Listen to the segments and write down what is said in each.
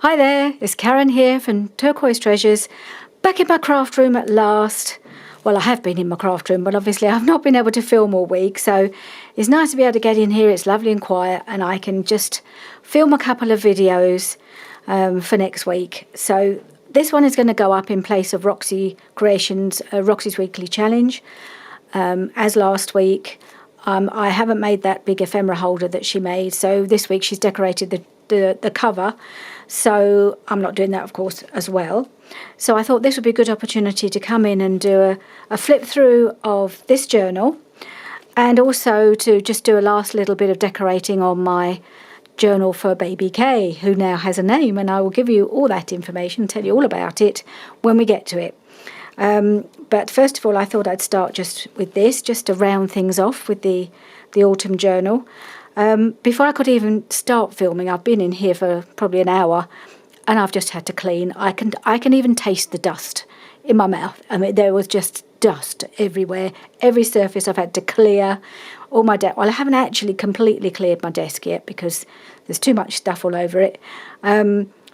Hi there, it's Karen here from Turquoise Treasures, back in my craft room at last. Well, I have been in my craft room, but obviously I've not been able to film all week, so it's nice to be able to get in here. It's lovely and quiet, and I can just film a couple of videos for next week. So this one is going to go up in place of Roxy Creations, Roxy's Weekly Challenge. As last week, I haven't made that big ephemera holder that she made, so this week she's decorated the cover, so I'm not doing that, of course, as well. So I thought this would be a good opportunity to come in and do a flip through of this journal, and also to just do a last little bit of decorating on my journal for baby Kay, who now has a name, and I will give you all that information, tell you all about it when we get to it. But first of all, I thought I'd start just with this, just to round things off with the autumn journal. Before I could even start filming, I've been in here for probably an hour, and I've just had to clean. I can even taste the dust in my mouth. I mean, there was just dust everywhere. Every surface I've had to clear. All my desk. Well, I haven't actually completely cleared my desk yet because there's too much stuff all over it.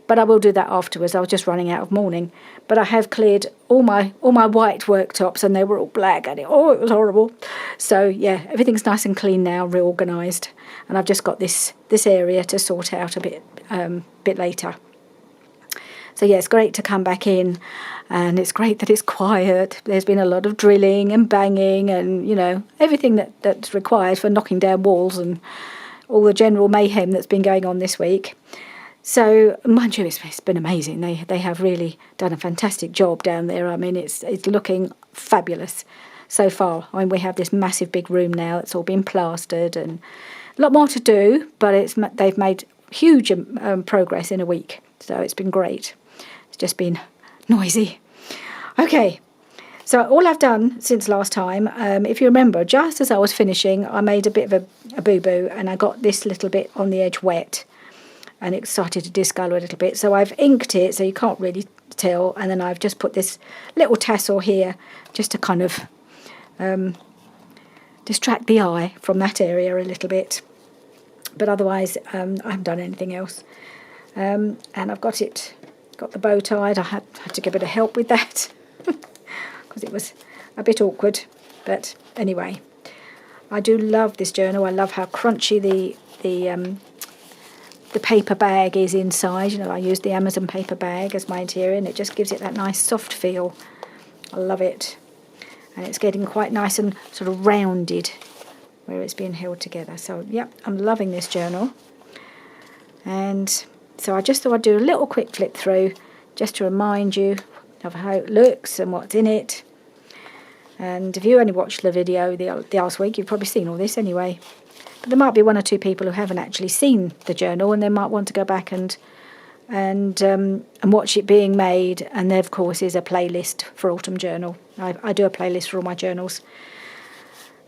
But I will do that afterwards. I was just running out of morning. But I have cleared all my white worktops, and they were all black, and it was horrible. So yeah, everything's nice and clean now, reorganised, and I've just got this area to sort out a bit later. So yeah, it's great to come back in, and it's great that it's quiet. There's been a lot of drilling and banging, and everything that's required for knocking down walls and all the general mayhem that's been going on this week. So, mind you, it's been amazing. They have really done a fantastic job down there. I mean, it's looking fabulous so far. I mean, we have this massive big room now. It's all been plastered and a lot more to do, but they've made huge progress in a week. So it's been great. It's just been noisy. Okay, so all I've done since last time, if you remember, just as I was finishing, I made a bit of a boo-boo, and I got this little bit on the edge wet, and it started to discolour a little bit. So I've inked it so you can't really tell, and then I've just put this little tassel here just to kind of distract the eye from that area a little bit. But otherwise, I haven't done anything else. And I've got the bow tied. I had to give it a help with that because it was a bit awkward. But anyway, I do love this journal. I love how crunchy the paper bag is inside. I used the Amazon paper bag as my interior, and it just gives it that nice soft feel. I love it. And it's getting quite nice and sort of rounded where it's being held together. So, yeah, I'm loving this journal. And so I just thought I'd do a little quick flip through just to remind you of how it looks and what's in it. And if you only watched the video the last week, you've probably seen all this anyway. But there might be one or two people who haven't actually seen the journal, and they might want to go back and watch it being made. And there, of course, is a playlist for Autumn Journal. I do a playlist for all my journals.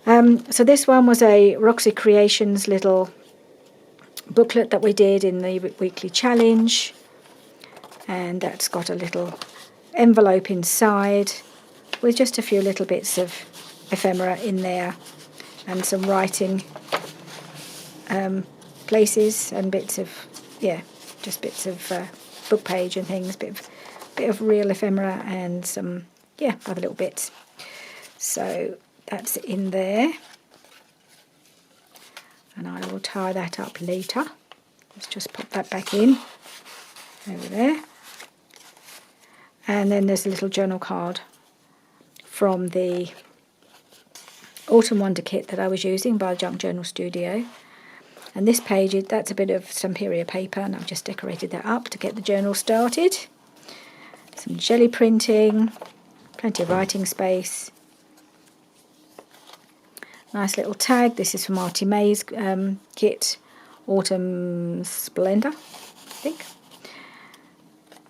So this one was a Roxy Creations little booklet that we did in the weekly challenge, and that's got a little envelope inside with just a few little bits of ephemera in there and some writing places and bits of book page and things, bit of real ephemera and some other little bits. So that's in there, and I will tie that up later. Let's just pop that back in over there. And then there's a little journal card from the Autumn Wonder kit that I was using by Junk Journal Studio. And this page, that's a bit of Samperia paper, and I've just decorated that up to get the journal started. Some jelly printing, plenty of writing space. Nice little tag. This is from Artie May's kit, Autumn Splendor, I think.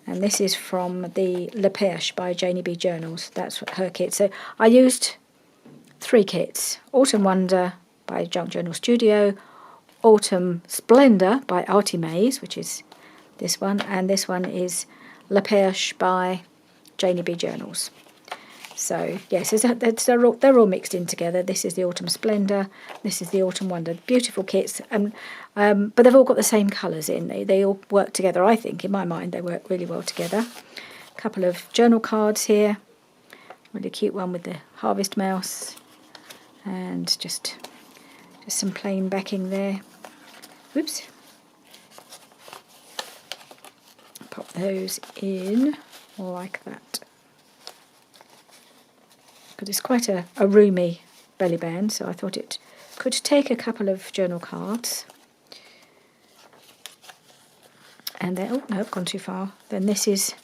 And this is from the Le Perche by Janie B Journals. That's her kit. So I used 3 kits. Autumn Wonder by Junk Journal Studio, Autumn Splendor by Artie May's, which is this one, and this one is Le Perche by Janie B Journals. So yes, they're all mixed in together. This is the Autumn Splendour, this is the Autumn Wonder. Beautiful kits, but they've all got the same colours in. They all work together, I think. In my mind, they work really well together. A couple of journal cards here. Really cute one with the Harvest Mouse, and just some plain backing there. Oops. Pop those in like that. Because it's quite a roomy belly band, so I thought it could take a couple of journal cards. And then, oh no, I've gone too far. Then this is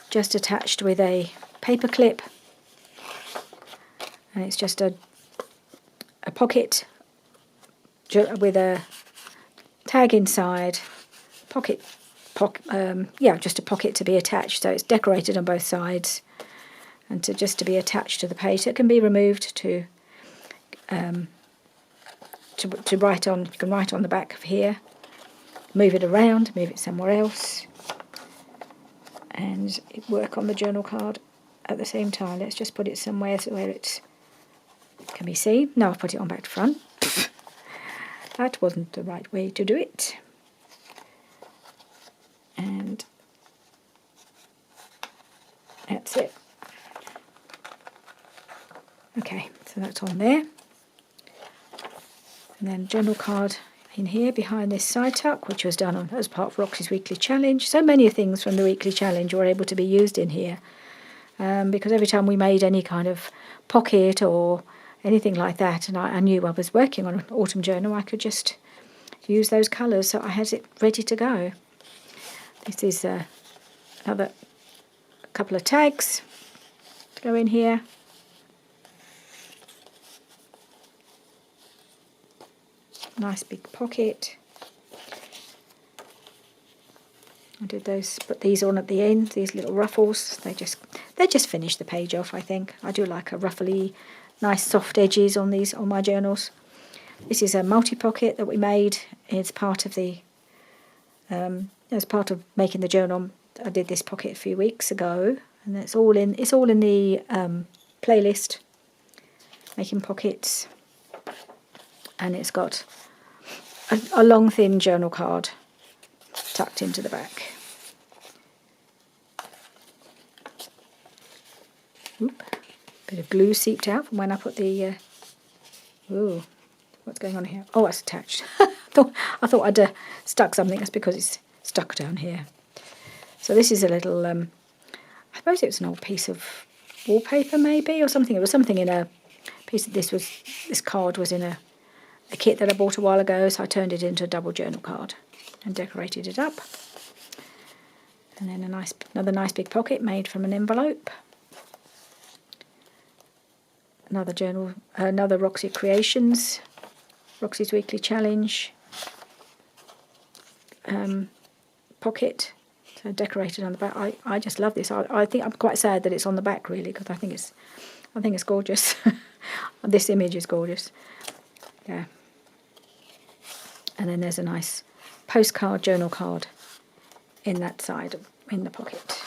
just attached with a paper clip, and it's just a pocket with a tag inside, just a pocket to be attached, so it's decorated on both sides, and just to be attached to the page. It can be removed to write on. You can write on the back of here, move it around, move it somewhere else, and work on the journal card at the same time. Let's just put it somewhere where it can be seen. Now I've put it on back to front. That wasn't the right way to do it. And that's it. Okay, so that's on there. And then journal card in here behind this side tuck, which was done as part of Roxy's weekly challenge. So many things from the weekly challenge were able to be used in here, because every time we made any kind of pocket or anything like that, and I knew I was working on an autumn journal, I could just use those colours, so I had it ready to go. This is another couple of tags to go in here. Nice big pocket. I did those, put these on at the end, these little ruffles. They just finish the page off, I think. I do like a ruffly, nice soft edges on these, on my journals. This is a multi-pocket that we made. It's part of the, as part of making the journal. I did this pocket a few weeks ago, and it's all in the playlist, making pockets. And it's got a long thin journal card tucked into the back. Oop, bit of glue seeped out from when I put the ooh, what's going on here? Oh, it's attached. I thought I'd stuck something. That's because it's stuck down here. So this is a little I suppose it was an old piece of wallpaper maybe, or something. It was something in a piece of this card was in a kit that I bought a while ago, so I turned it into a double journal card and decorated it up. And then another nice big pocket made from an envelope. Another journal, another Roxy Creations, Roxy's Weekly Challenge pocket, so decorated on the back. I just love this. I think I'm quite sad that it's on the back really, because I think it's gorgeous. This image is gorgeous. Yeah. And then there's a nice postcard journal card in that side, in the pocket.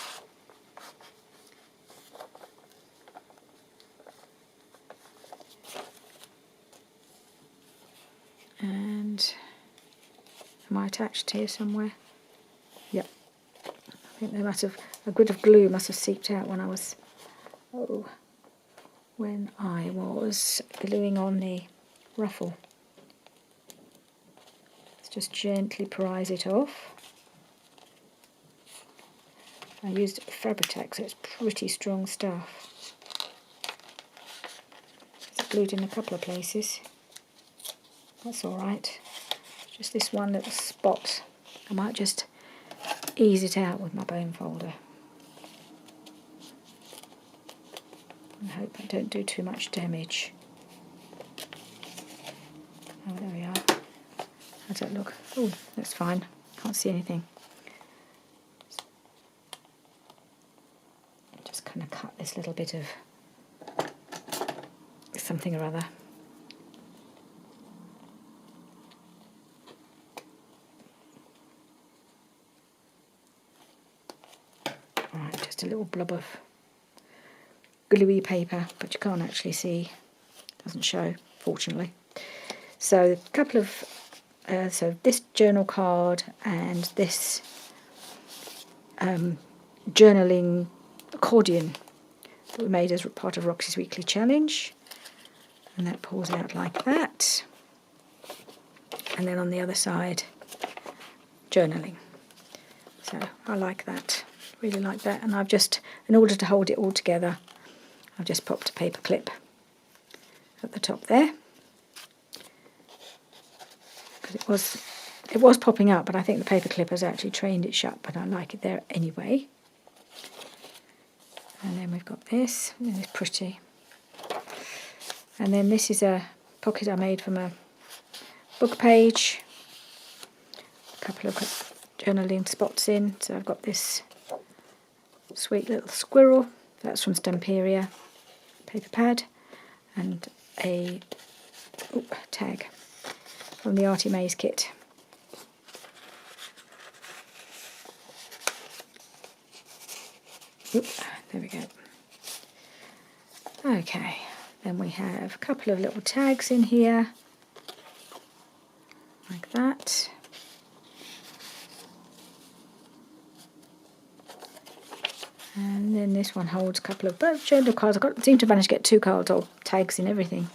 And am I attached here somewhere? Yep. I think a bit of glue must have seeped out when I was gluing on the ruffle. Let's just gently prise it off. I used Fabri-Tac, so it's pretty strong stuff. It's glued in a couple of places. That's all right. Just this one little spot. I might just ease it out with my bone folder. I hope I don't do too much damage. Oh, there we are. How's that look? Oh, that's fine. Can't see anything. Just kind of cut this little bit of something or other. Right, just a little blob of gluey paper, but you can't actually see, doesn't show, fortunately. So a couple of, so this journal card and this journaling accordion that we made as part of Roxy's weekly challenge, and that pulls out like that. And then on the other side, journaling. So I like that, really like that. And I've just, in order to hold it all together, I've just popped a paper clip at the top there. Because it was popping up, but I think the paper clip has actually trained it shut, but I like it there anyway. And then we've got this, and it's pretty. And then this is a pocket I made from a book page. A couple of journaling spots in. So I've got this sweet little squirrel, that's from Stamperia paper pad, and a tag from the Artie Maze kit. There we go. Okay, then we have a couple of little tags in here, like that. And then this one holds a couple of journal cards. I seem to manage to get 2 cards or tags in everything.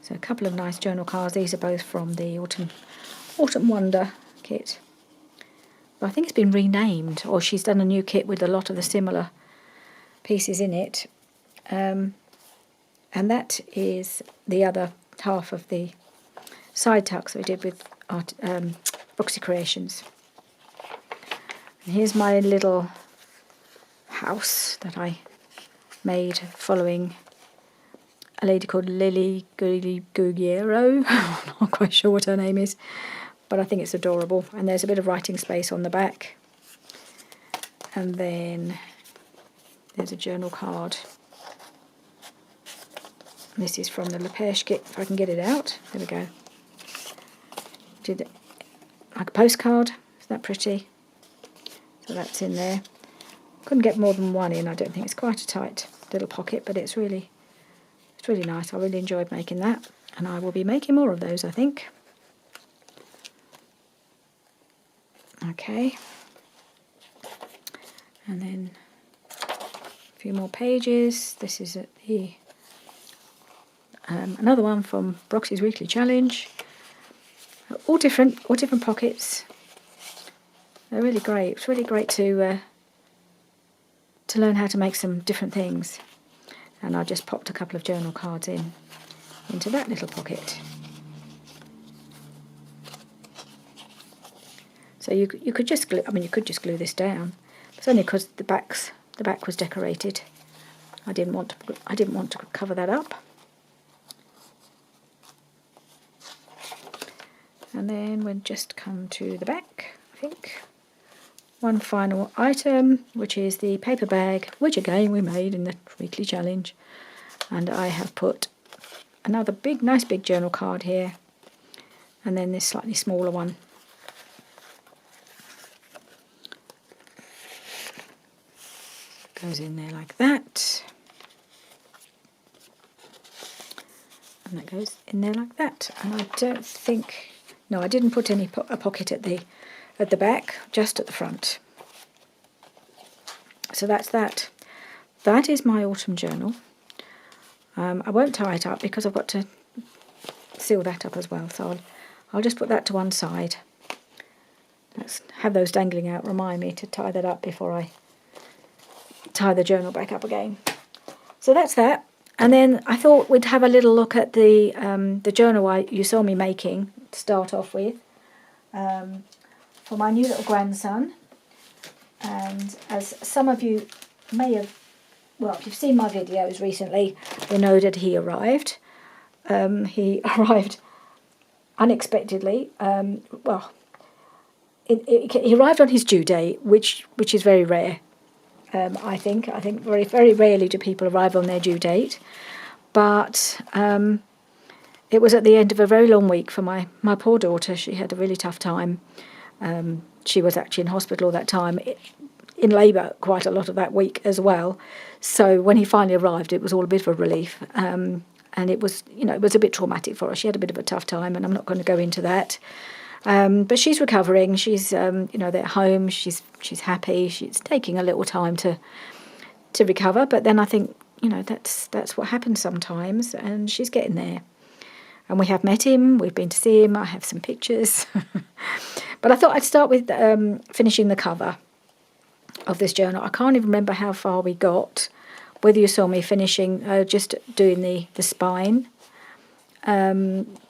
So a couple of nice journal cards. These are both from the Autumn Wonder kit. But I think it's been renamed, or she's done a new kit with a lot of the similar pieces in it. And that is the other half of the side tucks we did with Roxy Creations. And here's my little house that I made following a lady called Lily Gugliero. I'm not quite sure what her name is, but I think it's adorable. And there's a bit of writing space on the back. And then there's a journal card. This is from the Lepage kit, if I can get it out. There we go. Did it like a postcard. Isn't that pretty? So that's in there. Couldn't get more than one in, I don't think. It's quite a tight little pocket, but it's really nice. I really enjoyed making that, and I will be making more of those, I think. Okay. And then a few more pages. This is another one from Roxy's Weekly Challenge. All different pockets. They're really great. It's really great to learn how to make some different things. And I just popped a couple of journal cards into that little pocket. So you could just glue. I mean, you could just glue this down. It's only because the back was decorated. I didn't want to cover that up. And then we'll just come to the back, I think. One final item, which is the paper bag, which again we made in the weekly challenge. And I have put another nice big journal card here, and then this slightly smaller one. Goes in there like that. And that goes in there like that. And I don't think, no, I didn't put a pocket at the back, just at the front. So that's that. That is my autumn journal. I won't tie it up because I've got to seal that up as well. So I'll just put that to one side. Let's have those dangling out. Remind me to tie that up before I tie the journal back up again. So that's that. And then I thought we'd have a little look at the journal you saw me making to start off with. For my new little grandson, and as some of you may have, well, if you've seen my videos recently, you know that he arrived. He arrived unexpectedly. He arrived on his due date, which is very rare. I think very, very rarely do people arrive on their due date, but it was at the end of a very long week for my poor daughter. She had a really tough time. She was actually in hospital all that time. in labour quite a lot of that week as well. So when he finally arrived, it was all a bit of a relief. And it was, it was a bit traumatic for her. She had a bit of a tough time, and I'm not going to go into that. But she's recovering. She's, they're at home. She's happy. She's taking a little time to recover. But then I think, that's what happens sometimes, and she's getting there. And we have met him. We've been to see him. I have some pictures. But I thought I'd start with finishing the cover of this journal. I can't even remember how far we got. Whether you saw me finishing, just doing the spine.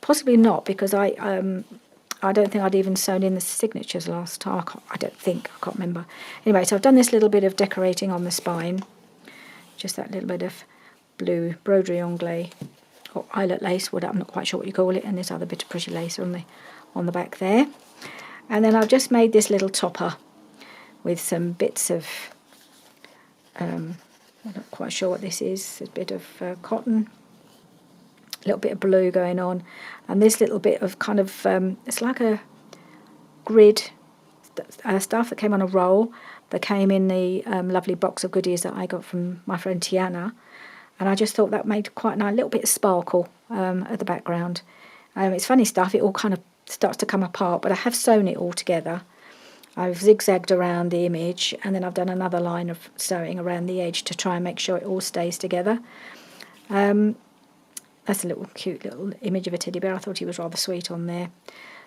Possibly not, because I don't think I'd even sewn in the signatures last time. I can't remember. Anyway, so I've done this little bit of decorating on the spine. Just that little bit of blue broderie anglais, or eyelet lace, I'm not quite sure what you call it, and this other bit of pretty lace on the back there. And then I've just made this little topper with some bits of, I'm not quite sure what this is, a bit of cotton, a little bit of blue going on, and this little bit of kind of, it's like a grid stuff that came on a roll, that came in the lovely box of goodies that I got from my friend Tiana, and I just thought that made quite a nice little bit of sparkle at the background. It's funny stuff, it all kind of starts to come apart, but I have sewn it all together. I've zigzagged around the image, and then I've done another line of sewing around the edge to try and make sure it all stays together. That's a cute little image of a teddy bear. I thought he was rather sweet on there.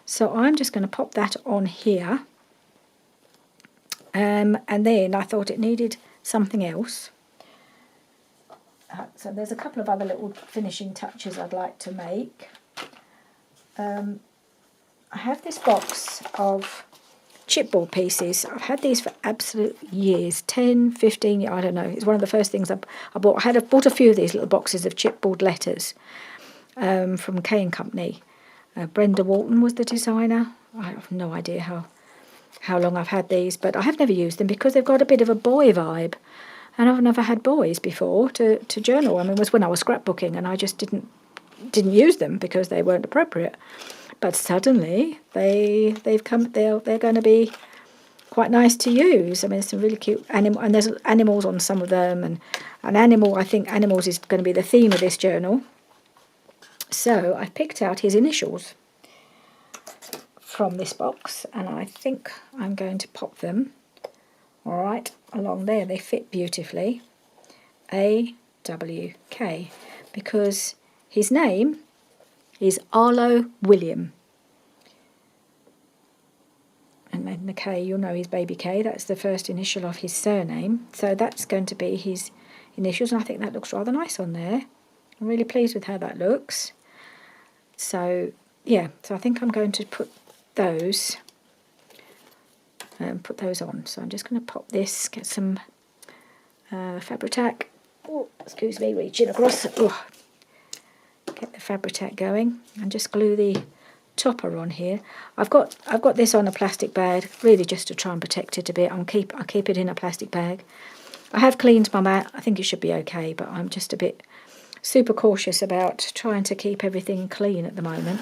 So I'm just going to pop that on here. And then I thought it needed something else. So there's a couple of other little finishing touches I'd like to make. I have this box of chipboard pieces. I've had these for absolute years, 10, 15 years, I don't know. It's one of the first things I bought. I bought a few of these little boxes of chipboard letters from K & Company. Brenda Walton was the designer. I have no idea how long I've had these, but I have never used them because they've got a bit of a boy vibe. And I've never had boys before to journal. I mean, it was when I was scrapbooking, and I just didn't use them because they weren't appropriate. But suddenly they're going to be quite nice to use. I mean, there's some really cute and there's animals on some of them, and an animal. I think animals is going to be the theme of this journal. So I picked out his initials from this box, and I think I'm going to pop them right along there. They fit beautifully. A-W-K, because his name is Arlo William. And then the K, you'll know his baby K, that's the first initial of his surname. So that's going to be his initials, and I think that looks rather nice on there. I'm really pleased with how that looks. So, yeah, so I think I'm going to put those on. So I'm just going to pop this, get some Fabri-Tac. Oh, excuse me, reaching across. Oh. Get the Fabri-Tac going and just glue the topper on here. I've got this on a plastic bag, really just to try and protect it a bit. I'll keep it in a plastic bag. I have cleaned my mat. I think it should be okay, but I'm just a bit super cautious about trying to keep everything clean at the moment.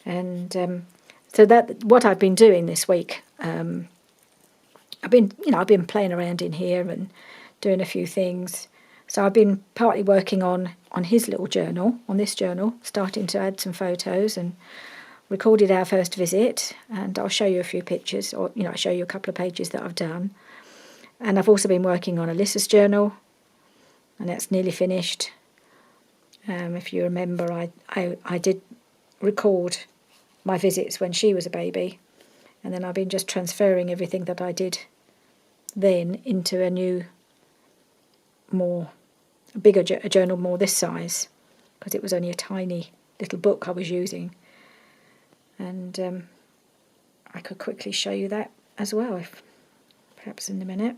And so that what I've been doing this week. I've been playing around in here and doing a few things. So I've been partly working on his little journal, on this journal, starting to add some photos, and recorded our first visit, and I'll show you a few pictures, or I'll show you a couple of pages that I've done. And I've also been working on Alyssa's journal, and that's nearly finished. If you remember, I did record my visits when she was a baby, and then I've been just transferring everything that I did then into a new, bigger journal, more this size, because it was only a tiny little book I was using. And I could quickly show you that as well, perhaps in a minute,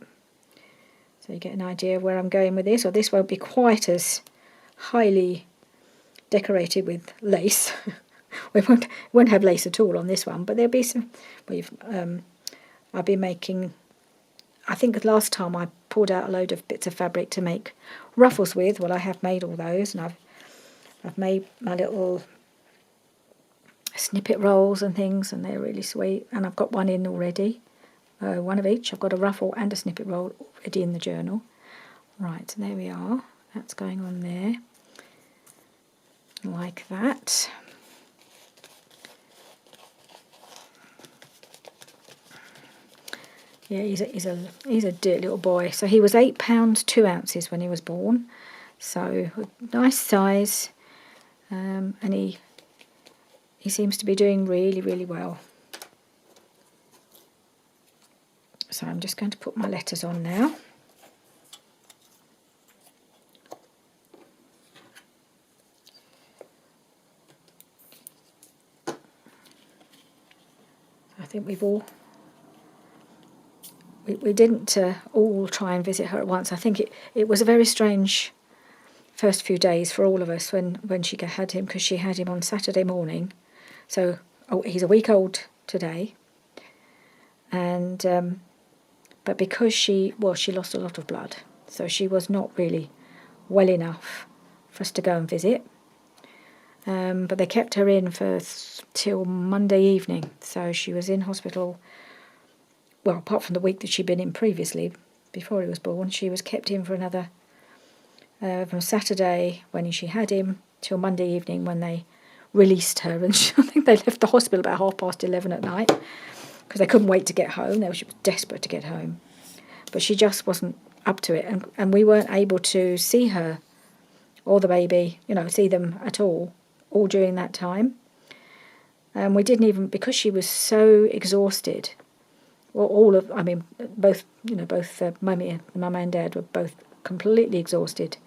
so you get an idea of where I'm going with this. Or this won't be quite as highly decorated with lace. We won't have lace at all on this one, but there'll be some. I've been making. I think last time I pulled out a load of bits of fabric to make ruffles with. Well, I have made all those, and I've made my little snippet rolls and things, and they're really sweet. And I've got one in already. one of each. I've got a ruffle and a snippet roll already in the journal. Right, so there we are. That's going on there, like that. Yeah, he's a dear little boy. So he was 8 pounds 2 ounces when he was born. So nice size, and he seems to be doing really, really well. So I'm just going to put my letters on now. I think we didn't all try and visit her at once. I think it was a very strange first few days for all of us when she had him, because she had him on Saturday morning. So he's a week old today, and but because she lost a lot of blood, so she was not really well enough for us to go and visit. But they kept her in till Monday evening, so she was in hospital. Well, apart from the week that she'd been in previously, before he was born, she was kept in for another, from Saturday when she had him till Monday evening when they released her. And I think they left the hospital about 11:30 at night because they couldn't wait to get home. She was desperate to get home. But she just wasn't up to it, and we weren't able to see her or the baby, see them at all during that time. And we didn't even, because she was so exhausted. Well, both mum and dad were both completely exhausted.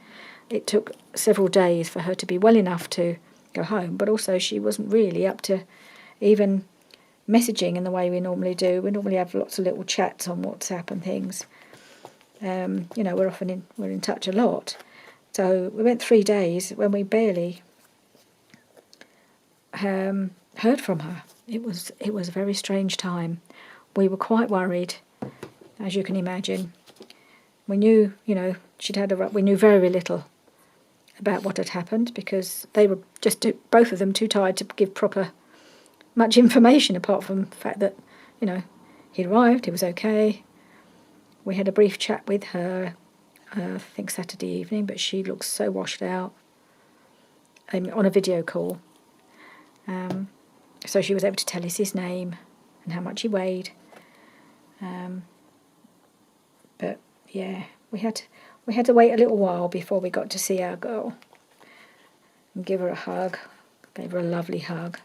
It took several days for her to be well enough to go home, but also she wasn't really up to even messaging in the way we normally do. We normally have lots of little chats on WhatsApp and things. We're in touch a lot. So we went 3 days when we barely heard from her. It was a very strange time. We were quite worried, as you can imagine. We knew, she'd had we knew very little about what had happened because they were just both of them too tired to give much information, apart from the fact that, he'd arrived, he was okay. We had a brief chat with her, I think Saturday evening, but she looked so washed out on a video call. So she was able to tell us his name and how much he weighed. But yeah, we had to wait a little while before we got to see our girl and give her a hug. Gave her a lovely hug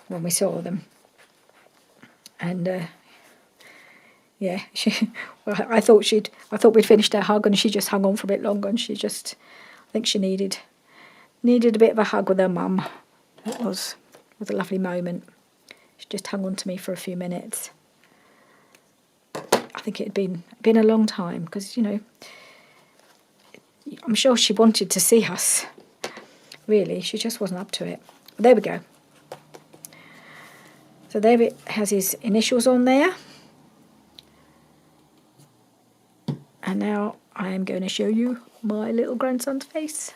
when we saw them. And I thought we'd finished our hug, and she just hung on for a bit longer, and I think she needed a bit of a hug with her mum. It was a lovely moment. She just hung on to me for a few minutes. I think it had been a long time because, I'm sure she wanted to see us. Really, she just wasn't up to it. But there we go. So there it has his initials on there. And now I am going to show you my little grandson's face.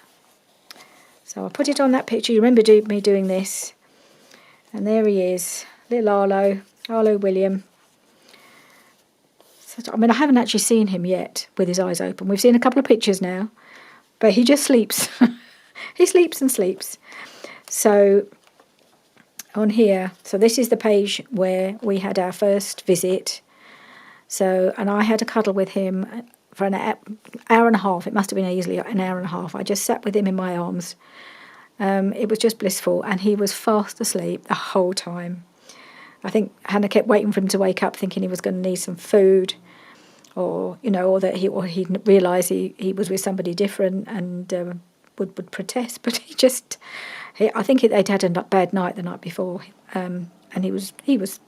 So I put it on that picture. You remember me doing this. And there he is, little Arlo William. So, I haven't actually seen him yet with his eyes open. We've seen a couple of pictures now, but he just sleeps. He sleeps and sleeps. So on here, so this is the page where we had our first visit. So, and I had a cuddle with him for an hour and a half. It must have been easily an hour and a half. I just sat with him in my arms. It was just blissful, and he was fast asleep the whole time. I think Hannah kept waiting for him to wake up, thinking he was going to need some food, or that he'd realise he was with somebody different and would protest. But I think they'd had a bad night the night before, and he was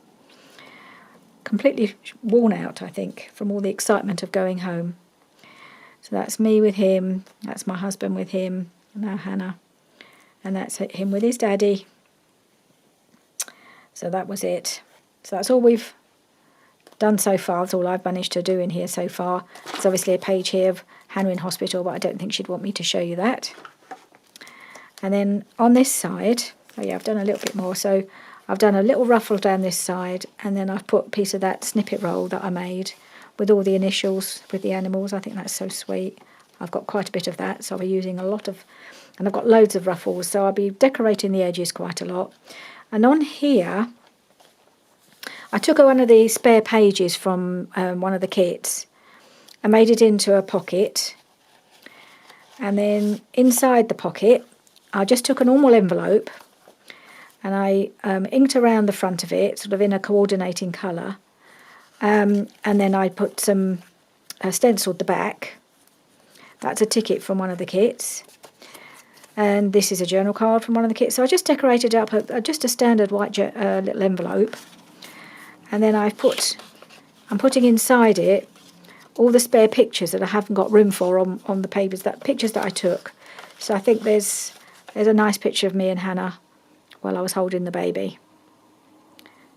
completely worn out, I think, from all the excitement of going home. So that's me with him, that's my husband with him, and now Hannah, and that's him with his daddy. So that was it. So that's all we've done so far. That's all I've managed to do in here so far. There's obviously a page here of Hannah in hospital, but I don't think she'd want me to show you that. And then on this side, I've done a little bit more. So I've done a little ruffle down this side, and then I've put a piece of that snippet roll that I made with all the initials with the animals. I think that's so sweet. I've got quite a bit of that, so I'll be using a lot of, and I've got loads of ruffles, so I'll be decorating the edges quite a lot. And on here, I took one of the spare pages from one of the kits and made it into a pocket. And then inside the pocket, I just took a normal envelope and I inked around the front of it, sort of in a coordinating colour. And then I put some, stenciled the back. That's a ticket from one of the kits. And this is a journal card from one of the kits. So I just decorated up just a standard white little envelope. And then I'm putting inside it all the spare pictures that I haven't got room for on the papers, pictures that I took. So I think there's a nice picture of me and Hannah while I was holding the baby.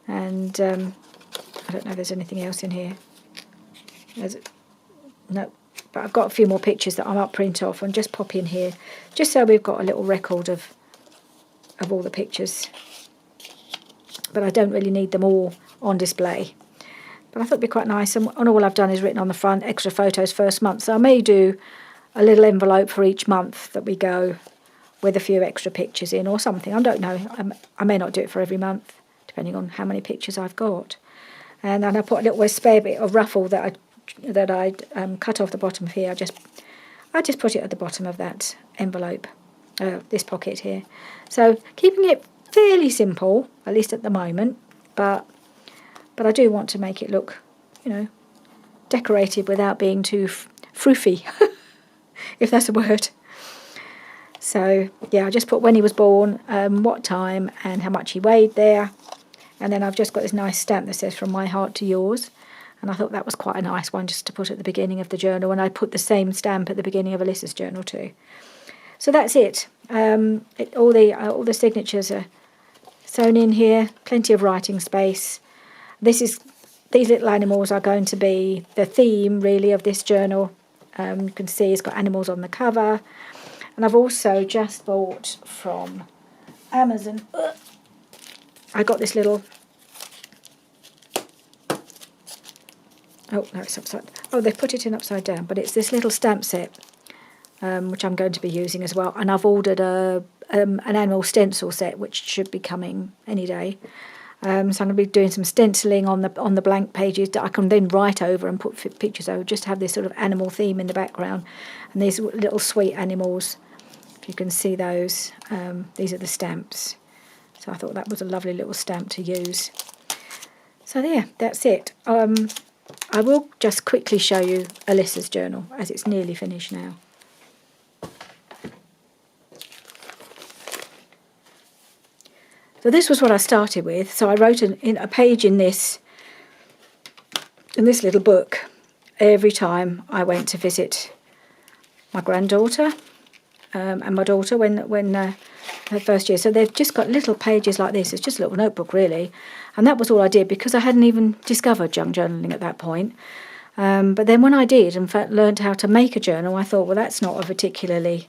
And I don't know if there's anything else in here. No, but I've got a few more pictures that I might print off and just pop in here, just so we've got a little record of all the pictures. But I don't really need them all on display. But I thought it'd be quite nice. And all I've done is written on the front, extra photos first month. So I may do a little envelope for each month that we go with a few extra pictures in or something. I don't know. I may not do it for every month, depending on how many pictures I've got. And then I put a little spare bit of ruffle that I'd cut off the bottom of here. I just put it at the bottom of that envelope, this pocket here. So keeping it fairly simple, at least at the moment, but I do want to make it look, decorated without being too froofy, if that's a word. So, yeah, I just put when he was born, what time, and how much he weighed there. And then I've just got this nice stamp that says, "From my heart to yours." And I thought that was quite a nice one just to put at the beginning of the journal. And I put the same stamp at the beginning of Alyssa's journal too. So that's it. All the signatures are sewn in here. Plenty of writing space. These little animals are going to be the theme, really, of this journal. You can see it's got animals on the cover. And I've also just bought from Amazon. I got this little... Oh, no, it's upside... Oh, they put it in upside down. But it's this little stamp set, which I'm going to be using as well. And I've ordered an animal stencil set, which should be coming any day. So I'm going to be doing some stenciling on the blank pages that I can then write over and put pictures over, just to have this sort of animal theme in the background. And these little sweet animals, if you can see those, these are the stamps. So I thought that was a lovely little stamp to use. So there, that's it. I will just quickly show you Alyssa's journal, as it's nearly finished now. So this was what I started with. So I wrote a page in this little book every time I went to visit my granddaughter and my daughter when her first year. So they've just got little pages like this. It's just a little notebook, really. And that was all I did because I hadn't even discovered young journaling at that point. But then when I did and learned how to make a journal, I thought, well, that's not a particularly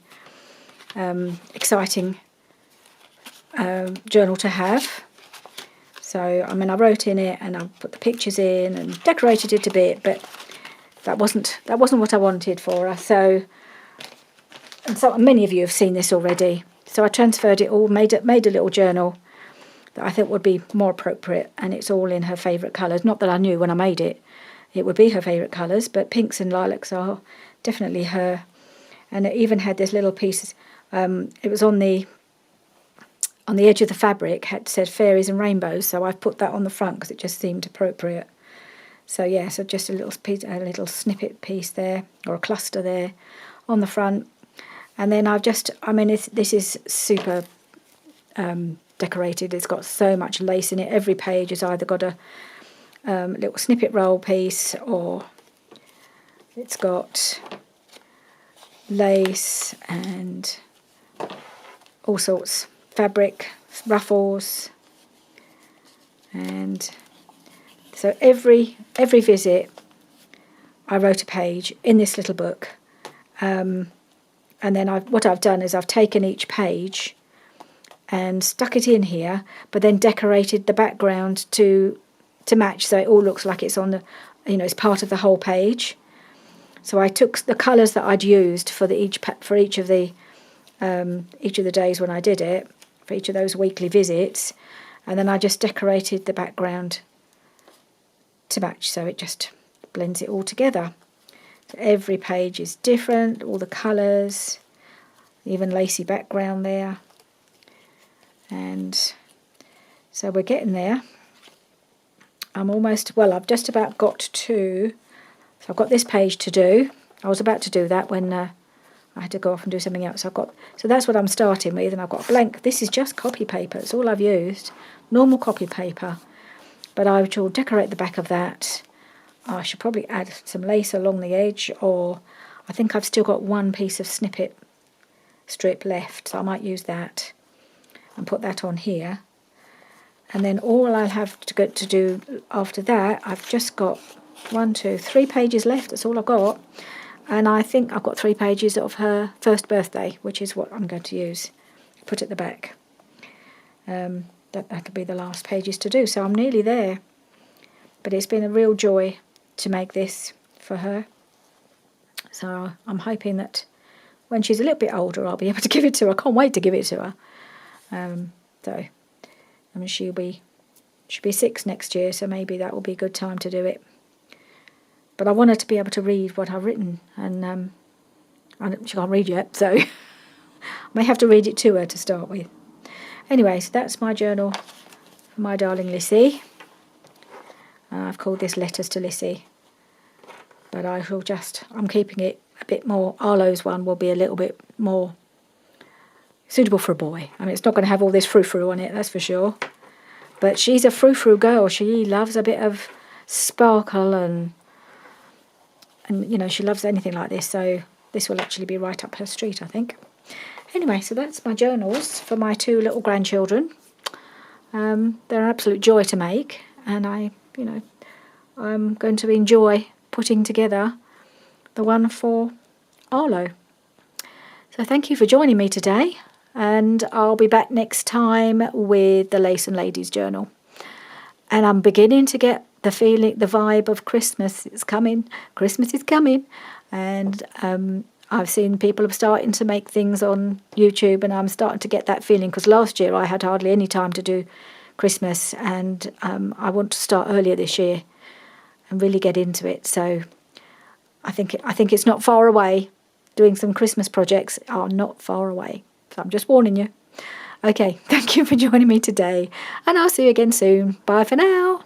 exciting journal to have. So, I mean, I wrote in it and I put the pictures in and decorated it a bit, but that wasn't what I wanted for her. So many of you have seen this already. So I transferred it all, made a little journal that I thought would be more appropriate, and it's all in her favourite colours. Not that I knew when I made it would be her favourite colours, but pinks and lilacs are definitely her. And it even had this little piece. It was on the edge of the fabric, had said fairies and rainbows, so I've put that on the front because it just seemed appropriate. So yeah, so just a little snippet piece there, or a cluster there on the front. And then this is super decorated. It's got so much lace in it. Every page has either got a little snippet roll piece, or it's got lace and all sorts, fabric, ruffles. And so every visit I wrote a page in this little book. And then what I've done is I've taken each page and stuck it in here, but then decorated the background to match, so it all looks like it's on the, it's part of the whole page. So I took the colours that I'd used for each of the days when I did it, for each of those weekly visits, and then I just decorated the background to match, so it just blends it all together. So every page is different, all the colours, even lacy background there. And so we're getting there. I've just about got to, so I've got this page to do. I was about to do that when I had to go off and do something else. So that's what I'm starting with, and I've got a blank. This is just copy paper, it's all I've used, normal copy paper. But I will decorate the back of that. I should probably add some lace along the edge, or I think I've still got one piece of snippet strip left, so I might use that and put that on here. And then all I'll have to do after that, I've just got 3 pages left, that's all I've got. And I think I've got 3 pages of her first birthday, which is what I'm going to use, put at the back. That'll be the last pages to do, so I'm nearly there. But it's been a real joy to make this for her. So I'm hoping that when she's a little bit older, I'll be able to give it to her. I can't wait to give it to her. She'll be 6 next year, so maybe that will be a good time to do it. But I want her to be able to read what I've written, and she can't read yet, so I may have to read it to her to start with. Anyway, so that's my journal for my darling Lissy. I've called this Letters to Lissy, but I'm keeping it a bit more. Arlo's one will be a little bit more suitable for a boy. I mean, it's not going to have all this frou-frou on it, that's for sure. But she's a frou-frou girl. She loves a bit of sparkle and she loves anything like this. So this will actually be right up her street, I think. Anyway, so that's my journals for my 2 little grandchildren. They're an absolute joy to make, and I'm going to enjoy putting together the one for Arlo. So thank you for joining me today, and I'll be back next time with the Lace and Ladies journal. And I'm beginning to get the vibe of Christmas. It's coming. Christmas is coming. And I've seen people have starting to make things on YouTube, and I'm starting to get that feeling, because last year I had hardly any time to do Christmas, and I want to start earlier this year and really get into it. So I think it's not far away. Doing some Christmas projects are not far away. So I'm just warning you. Okay, thank you for joining me today, and I'll see you again soon. Bye for now.